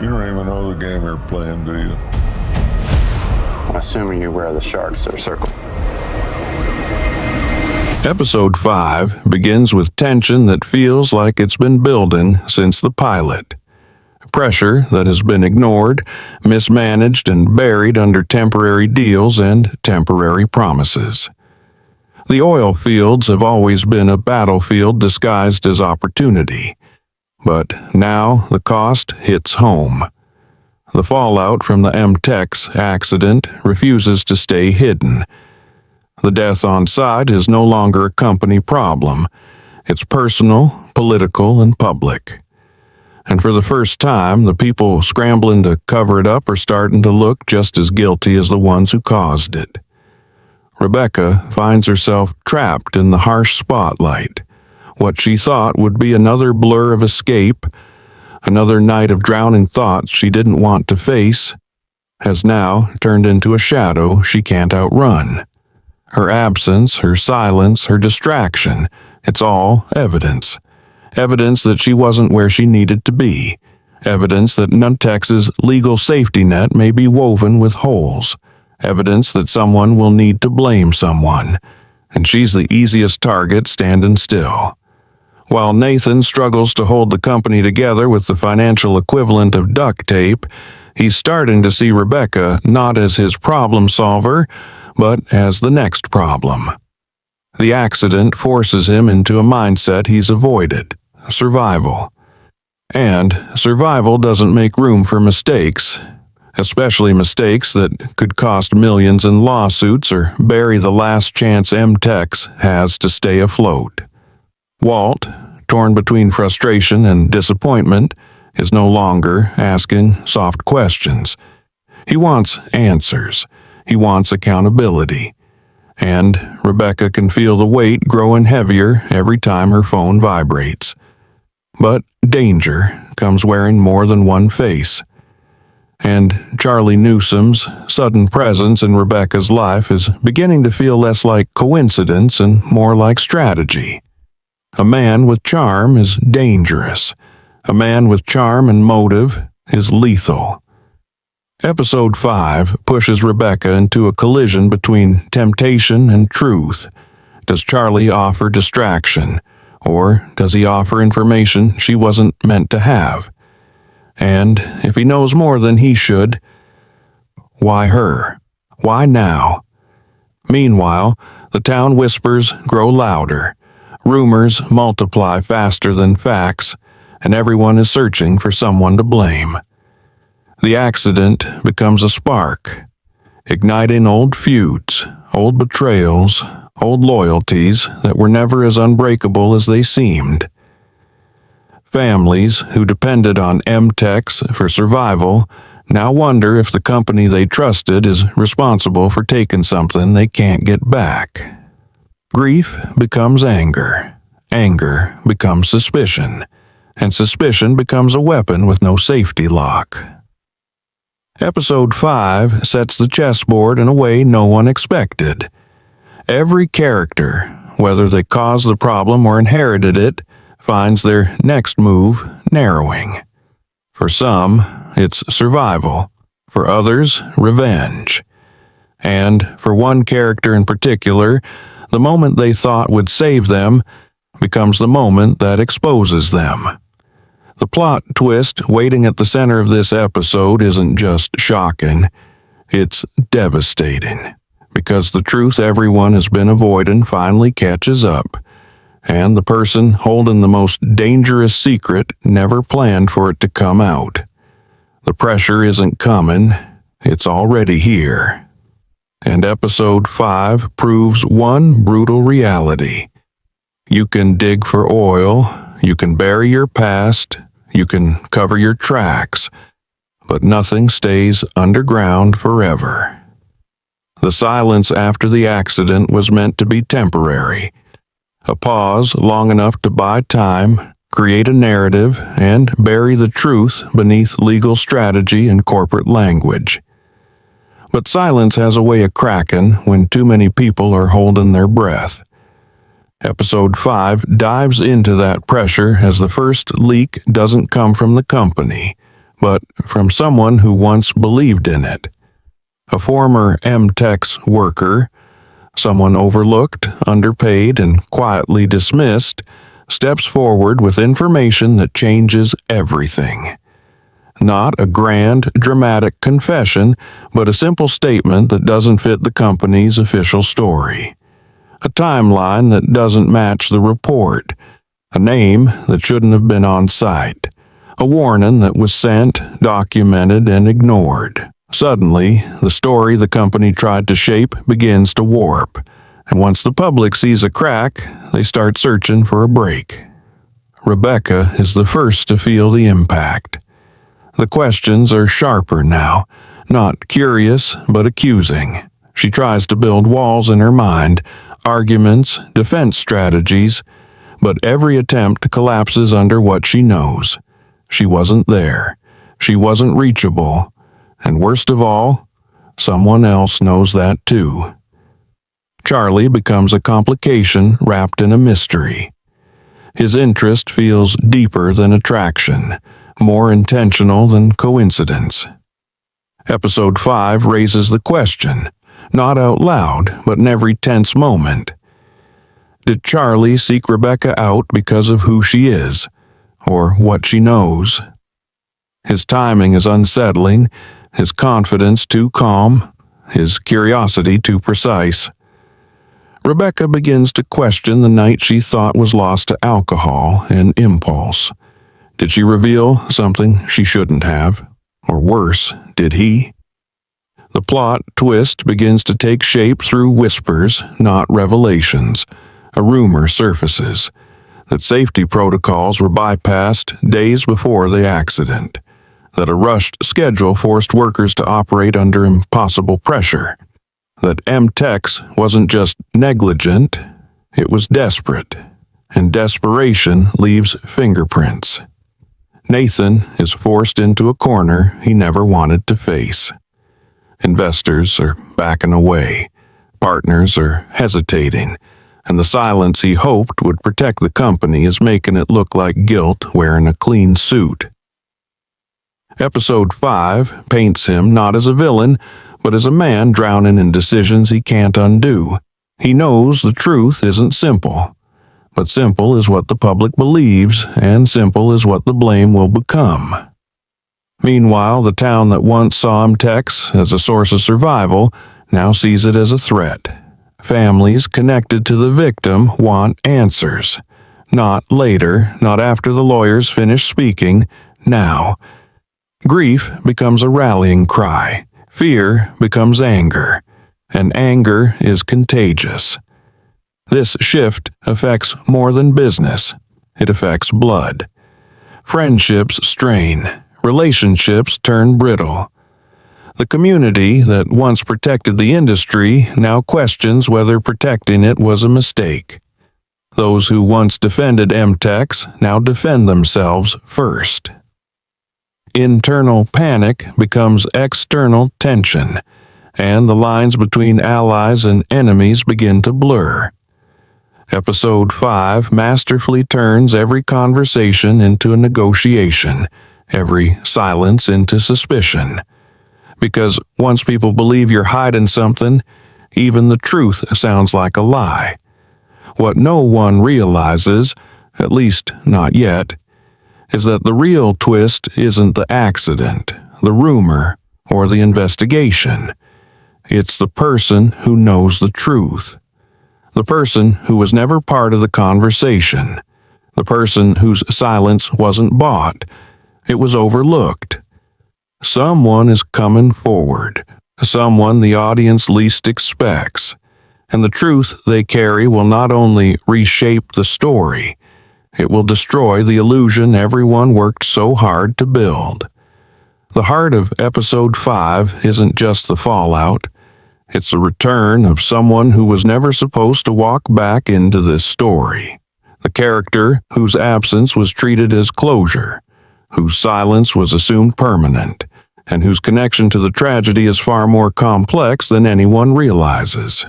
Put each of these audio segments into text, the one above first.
You don't even know the game you're playing, do you? I'm assuming you're where the sharks are circling. Episode 5 begins with tension that feels like it's been building since the pilot. Pressure that has been ignored, mismanaged, and buried under temporary deals and temporary promises. The oil fields have always been a battlefield disguised as opportunity. But now the cost hits home. The fallout from the MTEX accident refuses to stay hidden. The death on site is no longer a company problem. It's personal, political, and public. And for the first time, the people scrambling to cover it up are starting to look just as guilty as the ones who caused it. Rebecca finds herself trapped in the harsh spotlight. What she thought would be another blur of escape, another night of drowning thoughts she didn't want to face, has now turned into a shadow she can't outrun. Her absence, her silence, her distraction, it's all evidence. Evidence that she wasn't where she needed to be. Evidence that Nuntex's legal safety net may be woven with holes. Evidence that someone will need to blame someone. And she's the easiest target standing still. While Nathan struggles to hold the company together with the financial equivalent of duct tape, he's starting to see Rebecca not as his problem solver, but as the next problem. The accident forces him into a mindset he's avoided: survival. And survival doesn't make room for mistakes, especially mistakes that could cost millions in lawsuits or bury the last chance MTEX has to stay afloat. Walt, torn between frustration and disappointment, is no longer asking soft questions. He wants answers. He wants accountability. And Rebecca can feel the weight growing heavier every time her phone vibrates. But danger comes wearing more than one face. And Charlie Newsom's sudden presence in Rebecca's life is beginning to feel less like coincidence and more like strategy. A man with charm is dangerous. A man with charm and motive is lethal. Episode 5 pushes Rebecca into a collision between temptation and truth. Does Charlie offer distraction, or does he offer information she wasn't meant to have? And if he knows more than he should, why her? Why now? Meanwhile, the town whispers grow louder. Rumors multiply faster than facts, and everyone is searching for someone to blame. The accident becomes a spark, igniting old feuds, old betrayals, old loyalties that were never as unbreakable as they seemed. Families who depended on MTEX for survival now wonder if the company they trusted is responsible for taking something they can't get back. Grief becomes anger. Anger becomes suspicion. And suspicion becomes a weapon with no safety lock. Episode 5 sets the chessboard in a way no one expected. Every character, whether they caused the problem or inherited it, finds their next move narrowing. For some, it's survival. For others, revenge. And for one character in particular, the moment they thought would save them becomes the moment that exposes them. The plot twist waiting at the center of this episode isn't just shocking, it's devastating, because the truth everyone has been avoiding finally catches up, and the person holding the most dangerous secret never planned for it to come out. The pressure isn't coming, it's already here. And episode 5 proves one brutal reality. You can dig for oil, you can bury your past, you can cover your tracks, but nothing stays underground forever. The silence after the accident was meant to be temporary. A pause long enough to buy time, create a narrative, and bury the truth beneath legal strategy and corporate language. But silence has a way of cracking when too many people are holding their breath. Episode 5 dives into that pressure as the first leak doesn't come from the company, but from someone who once believed in it. A former MTEX worker, someone overlooked, underpaid, and quietly dismissed, steps forward with information that changes everything. Not a grand, dramatic confession, but a simple statement that doesn't fit the company's official story. A timeline that doesn't match the report. A name that shouldn't have been on site. A warning that was sent, documented, and ignored. Suddenly, the story the company tried to shape begins to warp, and once the public sees a crack, they start searching for a break. Rebecca is the first to feel the impact. The questions are sharper now, not curious, but accusing. She tries to build walls in her mind, arguments, defense strategies, but every attempt collapses under what she knows. She wasn't there. She wasn't reachable. And worst of all, someone else knows that too. Charlie becomes a complication wrapped in a mystery. His interest feels deeper than attraction, more intentional than coincidence. Episode 5 raises the question, not out loud, but in every tense moment. Did Charlie seek Rebecca out because of who she is, or what she knows? His timing is unsettling, his confidence too calm, his curiosity too precise. Rebecca begins to question the night she thought was lost to alcohol and impulse. Did she reveal something she shouldn't have? Or worse, did he? The plot twist begins to take shape through whispers, not revelations. A rumor surfaces that safety protocols were bypassed days before the accident, that a rushed schedule forced workers to operate under impossible pressure, that MTEX wasn't just negligent, it was desperate, and desperation leaves fingerprints. Nathan is forced into a corner he never wanted to face. Investors are backing away, partners are hesitating, and the silence he hoped would protect the company is making it look like guilt wearing a clean suit. Episode 5 paints him not as a villain, but as a man drowning in decisions he can't undo. He knows the truth isn't simple, but simple is what the public believes, and simple is what the blame will become. Meanwhile, the town that once saw MTEX as a source of survival now sees it as a threat. Families connected to the victim want answers. Not later, not after the lawyers finish speaking, now. Grief becomes a rallying cry. Fear becomes anger. And anger is contagious. This shift affects more than business. It affects blood. Friendships strain. Relationships turn brittle. The community that once protected the industry now questions whether protecting it was a mistake. Those who once defended MTEX now defend themselves first. Internal panic becomes external tension, and the lines between allies and enemies begin to blur. Episode 5 masterfully turns every conversation into a negotiation, every silence into suspicion. Because once people believe you're hiding something, even the truth sounds like a lie. What no one realizes, at least not yet, is that the real twist isn't the accident, the rumor, or the investigation. It's the person who knows the truth. The person who was never part of the conversation. The person whose silence wasn't bought. It was overlooked. Someone is coming forward. Someone the audience least expects. And the truth they carry will not only reshape the story, it will destroy the illusion everyone worked so hard to build. The heart of Episode 5 isn't just the fallout. It's the return of someone who was never supposed to walk back into this story. The character whose absence was treated as closure, whose silence was assumed permanent, and whose connection to the tragedy is far more complex than anyone realizes.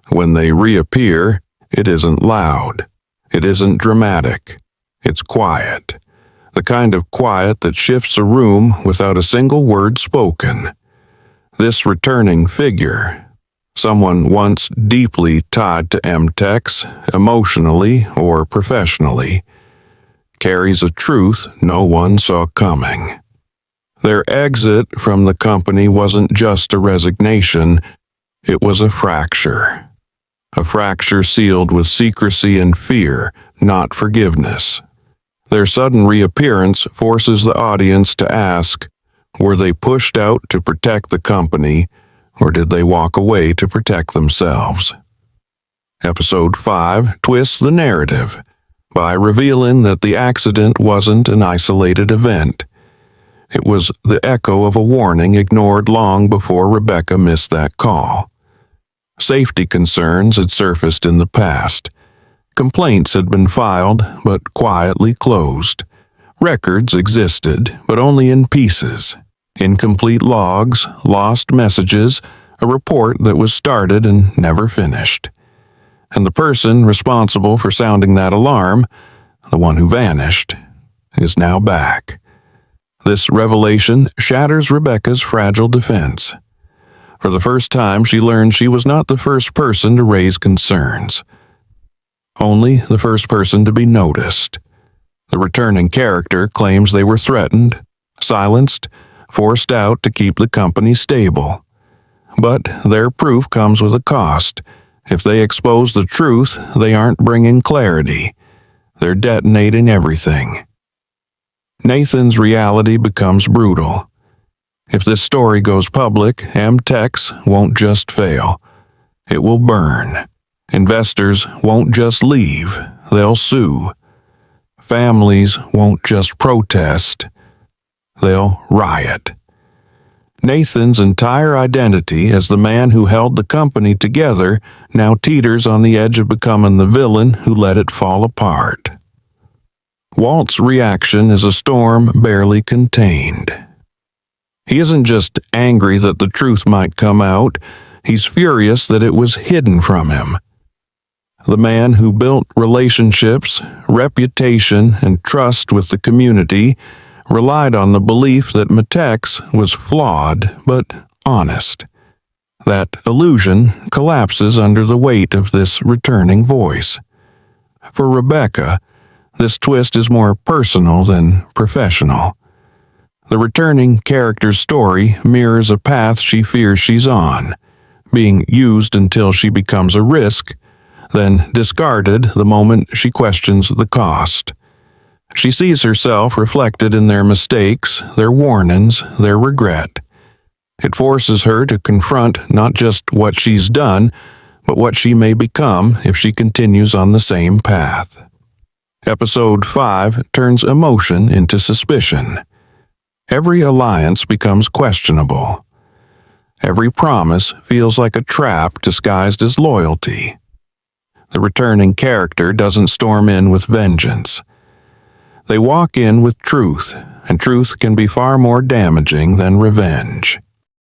When they reappear, it isn't loud. It isn't dramatic. It's quiet. the kind of quiet that shifts a room without a single word spoken. This returning figure, someone once deeply tied to MTEX, emotionally or professionally, carries a truth no one saw coming. Their exit from the company wasn't just a resignation, it was a fracture. A fracture sealed with secrecy and fear, not forgiveness. Their sudden reappearance forces the audience to ask, were they pushed out to protect the company, or did they walk away to protect themselves? Episode 5 twists the narrative by revealing that the accident wasn't an isolated event. It was the echo of a warning ignored long before Rebecca missed that call. Safety concerns had surfaced in the past. Complaints had been filed, but quietly closed. Records existed, but only in pieces. Incomplete logs, lost messages, a report that was started and never finished. And the person responsible for sounding that alarm, the one who vanished, is now back. This revelation shatters Rebecca's fragile defense. For the first time, she learned she was not the first person to raise concerns. Only the first person to be noticed. The returning character claims they were threatened, silenced, forced out to keep the company stable. But their proof comes with a cost. If they expose the truth, they aren't bringing clarity. They're detonating everything. Nathan's reality becomes brutal. If this story goes public, MTEX won't just fail. It will burn. Investors won't just leave, they'll sue. Families won't just protest, they'll riot. Nathan's entire identity as the man who held the company together now teeters on the edge of becoming the villain who let it fall apart. Walt's reaction is a storm barely contained. He isn't just angry that the truth might come out, he's furious that it was hidden from him. The man who built relationships, reputation, and trust with the community relied on the belief that MTEX was flawed but honest. That illusion collapses under the weight of this returning voice. For Rebecca, this twist is more personal than professional. The returning character's story mirrors a path she fears she's on, being used until she becomes a risk, then discarded the moment she questions the cost. She sees herself reflected in their mistakes, their warnings, their regret. It forces her to confront not just what she's done, but what she may become if she continues on the same path. Episode 5 turns emotion into suspicion. Every alliance becomes questionable. Every promise feels like a trap disguised as loyalty. The returning character doesn't storm in with vengeance. They walk in with truth, and truth can be far more damaging than revenge.